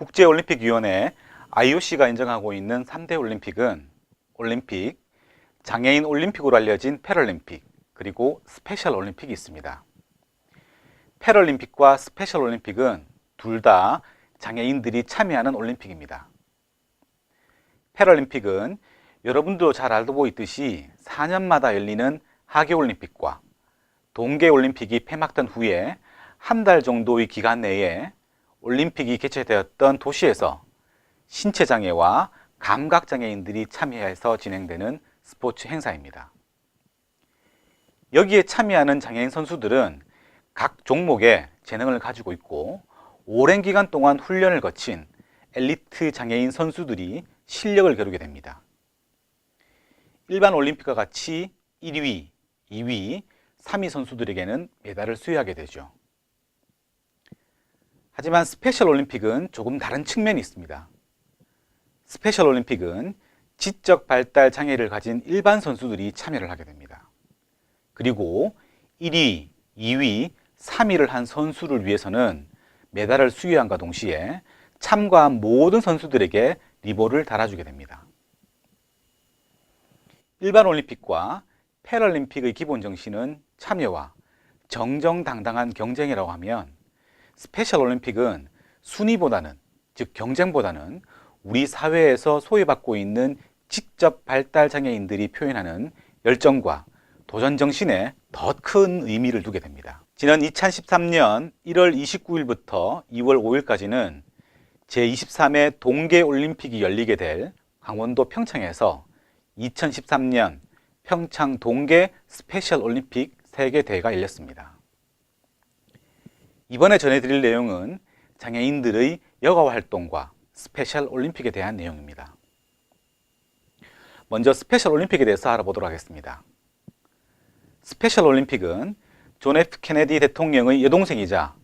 국제올림픽위원회 IOC가 인정하고 있는 3대 올림픽은 올림픽, 장애인 올림픽으로 알려진 패럴림픽, 그리고 스페셜 올림픽이 있습니다. 패럴림픽과 스페셜 올림픽은 둘 다 장애인들이 참여하는 올림픽입니다. 패럴림픽은 여러분도 잘 알고 있듯이 4년마다 열리는 하계올림픽과 동계올림픽이 폐막된 후에 한 달 정도의 기간 내에 올림픽이 개최되었던 도시에서 신체장애와 감각장애인들이 참여해서 진행되는 스포츠 행사입니다. 여기에 참여하는 장애인 선수들은 각 종목에 재능을 가지고 있고 오랜 기간 동안 훈련을 거친 엘리트 장애인 선수들이 실력을 겨루게 됩니다. 일반 올림픽과 같이 1위, 2위, 3위 선수들에게는 메달을 수여하게 되죠. 하지만 스페셜 올림픽은 조금 다른 측면이 있습니다. 스페셜 올림픽은 지적 발달 장애를 가진 일반 선수들이 참여를 하게 됩니다. 그리고 1위, 2위, 3위를 한 선수를 위해서는 메달을 수여함과 동시에 참가한 모든 선수들에게 리본을 달아주게 됩니다. 일반 올림픽과 패럴림픽의 기본 정신은 참여와 정정당당한 경쟁이라고 하면 스페셜 올림픽은 순위보다는, 즉 경쟁보다는 우리 사회에서 소외받고 있는 직접 발달 장애인들이 표현하는 열정과 도전 정신에 더 큰 의미를 두게 됩니다. 지난 2013년 1월 29일부터 2월 5일까지는 제23회 동계올림픽이 열리게 될 강원도 평창에서 2013년 평창 동계 스페셜 올림픽 세계대회가 열렸습니다. 이번에 전해드릴 내용은 장애인들의 여가 활동과 스페셜 올림픽에 대한 내용입니다. 먼저 스페셜 올림픽에 대해서 알아보도록 하겠습니다. 스페셜 올림픽은 존 F 케네디 대통령의 여동생이자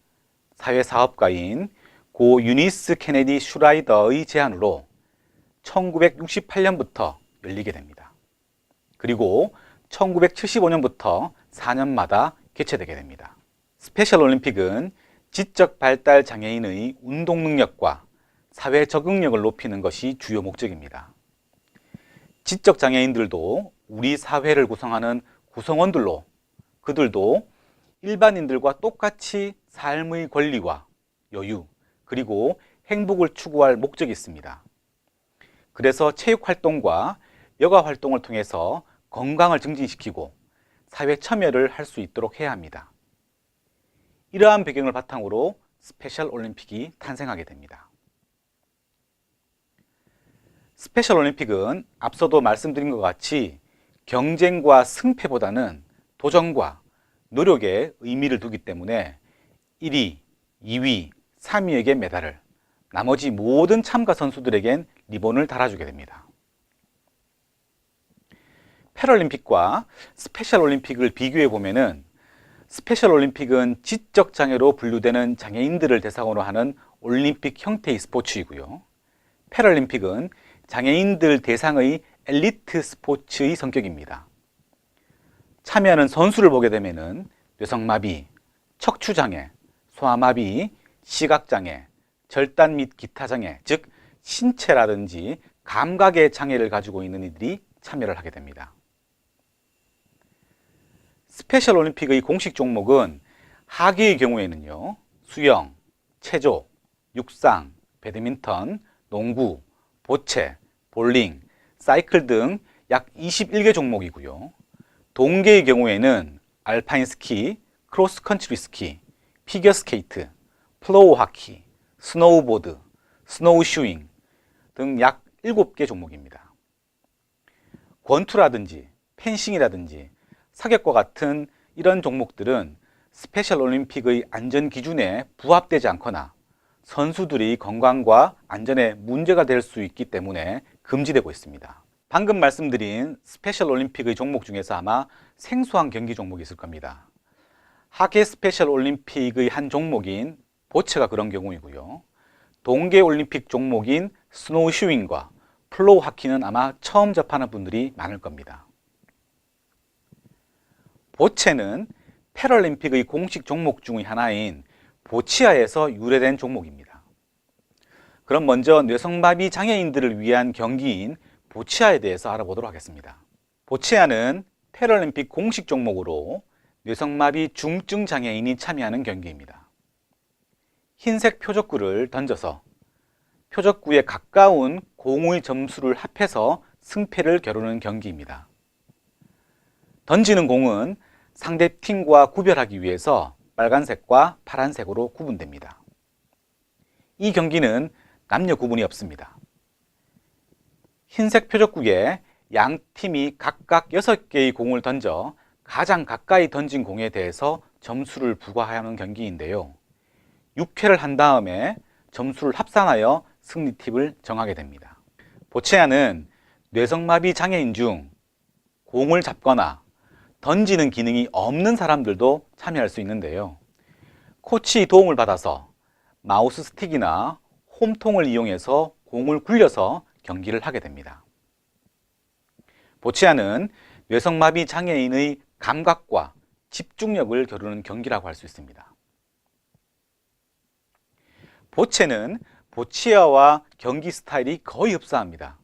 사회사업가인 고 유니스 케네디 슈라이더의 제안으로 1968년부터 열리게 됩니다. 그리고 1975년부터 4년마다 개최되게 됩니다. 스페셜 올림픽은 지적 발달 장애인의 운동 능력과 사회 적응력을 높이는 것이 주요 목적입니다. 지적 장애인들도 우리 사회를 구성하는 구성원들로 그들도 일반인들과 똑같이 삶의 권리와 여유 그리고 행복을 추구할 목적이 있습니다. 그래서 체육활동과 여가활동을 통해서 건강을 증진시키고 사회 참여를 할 수 있도록 해야 합니다. 이러한 배경을 바탕으로 스페셜 올림픽이 탄생하게 됩니다. 스페셜 올림픽은 앞서도 말씀드린 것 같이 경쟁과 승패보다는 도전과 노력에 의미를 두기 때문에 1위, 2위, 3위에게 메달을, 나머지 모든 참가 선수들에겐 리본을 달아주게 됩니다. 패럴림픽과 스페셜 올림픽을 비교해 보면은 스페셜 올림픽은 지적 장애로 분류되는 장애인들을 대상으로 하는 올림픽 형태의 스포츠이고요. 패럴림픽은 장애인들 대상의 엘리트 스포츠의 성격입니다. 참여하는 선수를 보게 되면은 뇌성마비, 척추장애, 소아마비, 시각장애, 절단 및 기타 장애, 즉 신체라든지 감각의 장애를 가지고 있는 이들이 참여를 하게 됩니다. 스페셜 올림픽의 공식 종목은 하계의 경우에는요, 수영, 체조, 육상, 배드민턴, 농구, 보체, 볼링, 사이클 등 약 21개 종목이고요. 동계의 경우에는 알파인 스키, 크로스 컨트리 스키, 피겨 스케이트, 플로어 하키, 스노우보드, 스노우 슈잉 등 약 7개 종목입니다. 권투라든지 펜싱이라든지 사격과 같은 이런 종목들은 스페셜 올림픽의 안전 기준에 부합되지 않거나 선수들이 건강과 안전에 문제가 될 수 있기 때문에 금지되고 있습니다. 방금 말씀드린 스페셜 올림픽의 종목 중에서 아마 생소한 경기 종목이 있을 겁니다. 하계 스페셜 올림픽의 한 종목인 보체가 그런 경우이고요. 동계 올림픽 종목인 스노우 슈윙과 플로우 하키는 아마 처음 접하는 분들이 많을 겁니다. 보체는 패럴림픽의 공식 종목 중의 하나인 보치아에서 유래된 종목입니다. 그럼 먼저 뇌성마비 장애인들을 위한 경기인 보치아에 대해서 알아보도록 하겠습니다. 보치아는 패럴림픽 공식 종목으로 뇌성마비 중증 장애인이 참여하는 경기입니다. 흰색 표적구를 던져서 표적구에 가까운 공의 점수를 합해서 승패를 겨루는 경기입니다. 던지는 공은 상대 팀과 구별하기 위해서 빨간색과 파란색으로 구분됩니다. 이 경기는 남녀 구분이 없습니다. 흰색 표적구에 양 팀이 각각 6개의 공을 던져 가장 가까이 던진 공에 대해서 점수를 부과하는 경기인데요. 6회를 한 다음에 점수를 합산하여 승리팀을 정하게 됩니다. 보치아는 뇌성마비 장애인 중 공을 잡거나 던지는 기능이 없는 사람들도 참여할 수 있는데요. 코치 도움을 받아서 마우스 스틱이나 홈통을 이용해서 공을 굴려서 경기를 하게 됩니다. 보치아는 뇌성마비 장애인의 감각과 집중력을 겨루는 경기라고 할 수 있습니다. 보체는 보치아와 경기 스타일이 거의 흡사합니다.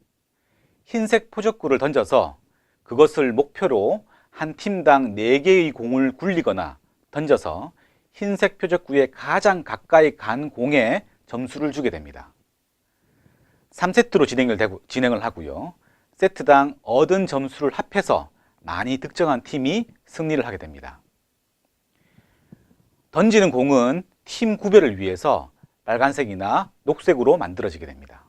흰색 표적구를 던져서 그것을 목표로 한 팀당 4개의 공을 굴리거나 던져서 흰색 표적구에 가장 가까이 간 공에 점수를 주게 됩니다. 3세트로 진행을 하고요. 세트당 얻은 점수를 합해서 많이 득점한 팀이 승리를 하게 됩니다. 던지는 공은 팀 구별을 위해서 빨간색이나 녹색으로 만들어지게 됩니다.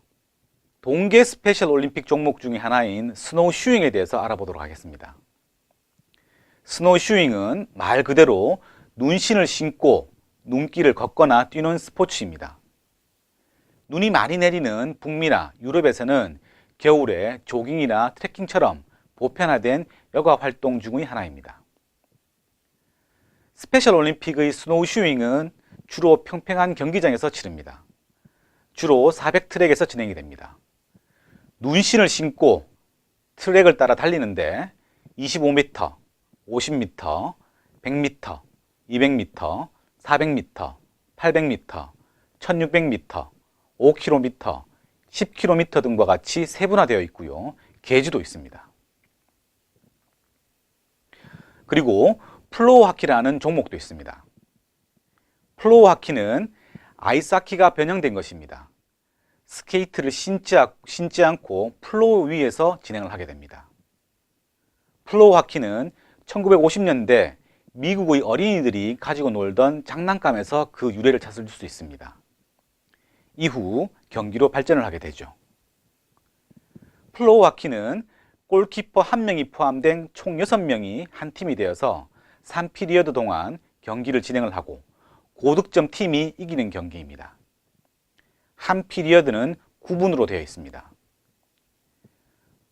동계 스페셜 올림픽 종목 중의 하나인 스노우 슈잉에 대해서 알아보도록 하겠습니다. 스노우 슈잉은 말 그대로 눈신을 신고 눈길을 걷거나 뛰는 스포츠입니다. 눈이 많이 내리는 북미나 유럽에서는 겨울에 조깅이나 트레킹처럼 보편화된 여가 활동 중의 하나입니다. 스페셜 올림픽의 스노우 슈잉은 주로 평평한 경기장에서 치릅니다. 주로 400트랙에서 진행이 됩니다. 눈신을 신고 트랙을 따라 달리는데 25m, 50m, 100m, 200m, 400m, 800m, 1600m, 5km, 10km 등과 같이 세분화되어 있고요. 계주도 있습니다. 그리고 플로어 하키라는 종목도 있습니다. 플로어 하키는 아이스하키가 변형된 것입니다. 스케이트를 신지 않고 플로어 위에서 진행을 하게 됩니다. 플로어 하키는 1950년대 미국의 어린이들이 가지고 놀던 장난감에서 그 유래를 찾을 수 있습니다. 이후 경기로 발전을 하게 되죠. 플로어 하키는 골키퍼 1명이 포함된 총 6명이 한 팀이 되어서 3피리어드 동안 경기를 진행을 하고 고득점 팀이 이기는 경기입니다. 한 피리어드는 9분으로 되어 있습니다.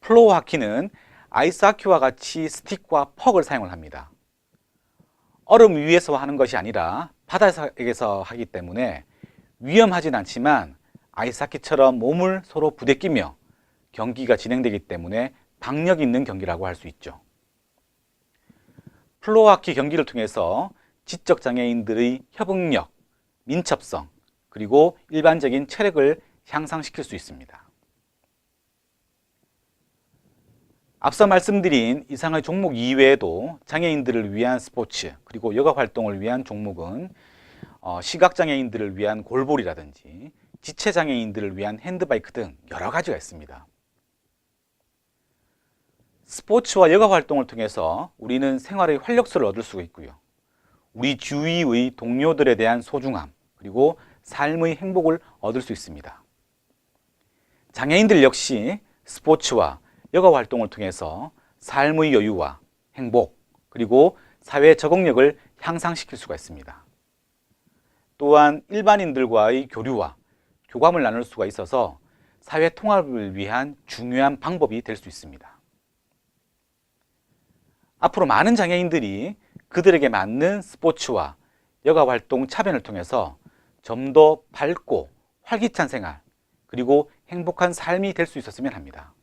플로어 하키는 아이스 하키와 같이 스틱과 퍽을 사용을 합니다. 얼음 위에서 하는 것이 아니라 바닥에서 하기 때문에 위험하진 않지만 아이스 하키처럼 몸을 서로 부대끼며 경기가 진행되기 때문에 박력 있는 경기라고 할 수 있죠. 플로어 하키 경기를 통해서 지적장애인들의 협응력, 민첩성, 그리고 일반적인 체력을 향상시킬 수 있습니다. 앞서 말씀드린 이상의 종목 이외에도 장애인들을 위한 스포츠, 그리고 여가 활동을 위한 종목은 시각장애인들을 위한 골볼이라든지 지체장애인들을 위한 핸드바이크 등 여러 가지가 있습니다. 스포츠와 여가 활동을 통해서 우리는 생활의 활력소를 얻을 수가 있고요. 우리 주위의 동료들에 대한 소중함, 그리고 삶의 행복을 얻을 수 있습니다. 장애인들 역시 스포츠와 여가 활동을 통해서 삶의 여유와 행복, 그리고 사회 적응력을 향상시킬 수가 있습니다. 또한 일반인들과의 교류와 교감을 나눌 수가 있어서 사회 통합을 위한 중요한 방법이 될 수 있습니다. 앞으로 많은 장애인들이 그들에게 맞는 스포츠와 여가 활동 차변을 통해서 좀 더 밝고 활기찬 생활, 그리고 행복한 삶이 될 수 있었으면 합니다.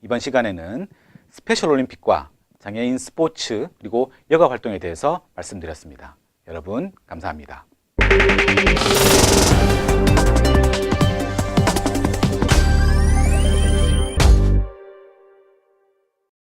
이번 시간에는 스페셜 올림픽과 장애인 스포츠 그리고 여가 활동에 대해서 말씀드렸습니다. 여러분 감사합니다.